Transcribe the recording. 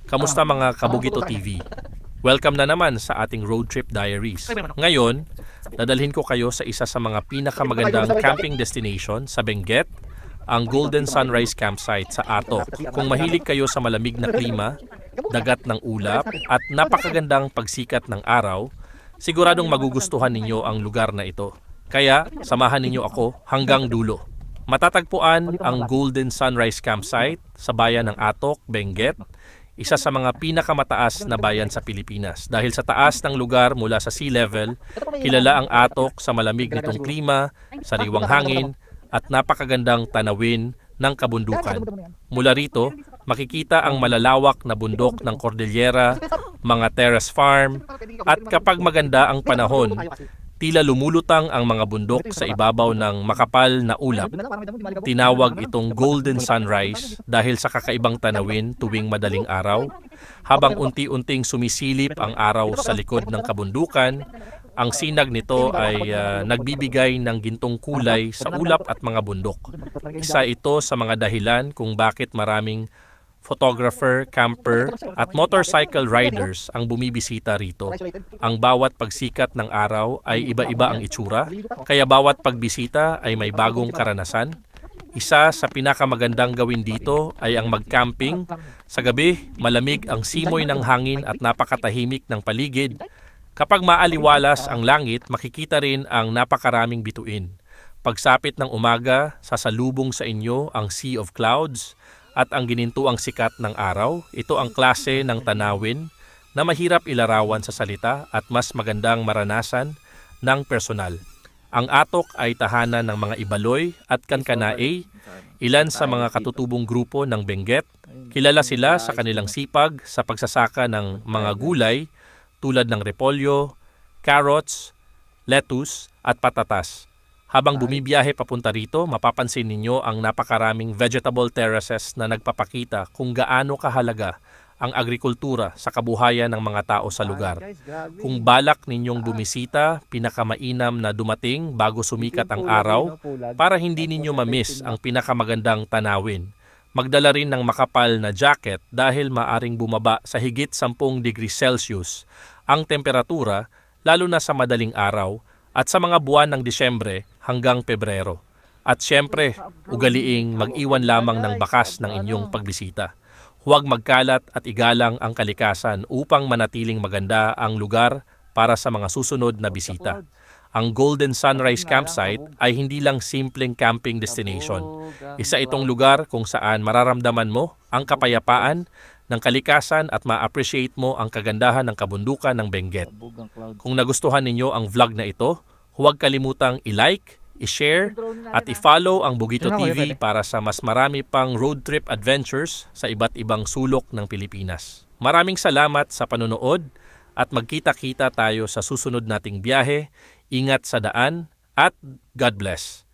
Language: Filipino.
Kamusta mga Kabugito TV? Welcome na naman sa ating road trip diaries. Ngayon, dadalhin ko kayo sa isa sa mga pinakamagandang camping destination sa Benguet, ang Golden Sunrise Campsite sa Atok. Kung mahilig kayo sa malamig na klima, dagat ng ulap, at napakagandang pagsikat ng araw, siguradong magugustuhan ninyo ang lugar na ito. Kaya, samahan ninyo ako hanggang dulo. Matatagpuan ang Golden Sunrise Campsite sa bayan ng Atok, Benguet, isa sa mga pinakamataas na bayan sa Pilipinas. Dahil sa taas ng lugar mula sa sea level, kilala ang Atok sa malamig nitong klima, sariwang hangin, at napakagandang tanawin ng kabundukan. Mula rito, makikita ang malalawak na bundok ng Cordillera, mga terrace farm, at kapag maganda ang panahon, tila lumulutang ang mga bundok sa ibabaw ng makapal na ulap. Tinawag itong Golden Sunrise dahil sa kakaibang tanawin tuwing madaling araw. Habang unti-unting sumisilip ang araw sa likod ng kabundukan, ang sinag nito ay nagbibigay ng gintong kulay sa ulap at mga bundok. Isa ito sa mga dahilan kung bakit maraming photographer, camper, at motorcycle riders ang bumibisita rito. Ang bawat pagsikat ng araw ay iba-iba ang itsura, kaya bawat pagbisita ay may bagong karanasan. Isa sa pinakamagandang gawin dito ay ang mag-camping. Sa gabi, malamig ang simoy ng hangin at napakatahimik ng paligid. Kapag maaliwalas ang langit, makikita rin ang napakaraming bituin. Pagsapit ng umaga, sasalubong sa inyo ang sea of clouds, at ang ginintuang sikat ng araw. Ito ang klase ng tanawin na mahirap ilarawan sa salita at mas magandang maranasan ng personal. Ang Atok ay tahanan ng mga Ibaloy at Kankanaey, ilan sa mga katutubong grupo ng Benguet. Kilala sila sa kanilang sipag sa pagsasaka ng mga gulay tulad ng repolyo, carrots, lettuce at patatas. Habang bumibiyahe papunta rito, mapapansin ninyo ang napakaraming vegetable terraces na nagpapakita kung gaano kahalaga ang agrikultura sa kabuhayan ng mga tao sa lugar. Kung balak ninyong bumisita, pinakamainam na dumating bago sumikat ang araw para hindi ninyo ma-miss ang pinakamagandang tanawin. Magdala rin ng makapal na jacket dahil maaring bumaba sa higit 10 degrees Celsius ang temperatura lalo na sa madaling araw at sa mga buwan ng Disyembre hanggang Pebrero. At siyempre, ugaliing mag-iwan lamang ng bakas ng inyong pagbisita. Huwag magkalat at igalang ang kalikasan upang manatiling maganda ang lugar para sa mga susunod na bisita. Ang Golden Sunrise Campsite ay hindi lang simpleng camping destination. Isa itong lugar kung saan mararamdaman mo ang kapayapaan ng kalikasan at ma-appreciate mo ang kagandahan ng kabundukan ng Benguet. Kung nagustuhan ninyo ang vlog na ito, huwag kalimutang i-like, i-share, at i-follow ang Bugito TV para sa mas marami pang road trip adventures sa iba't ibang sulok ng Pilipinas. Maraming salamat sa panonood at magkita-kita tayo sa susunod nating biyahe. Ingat sa daan at God bless.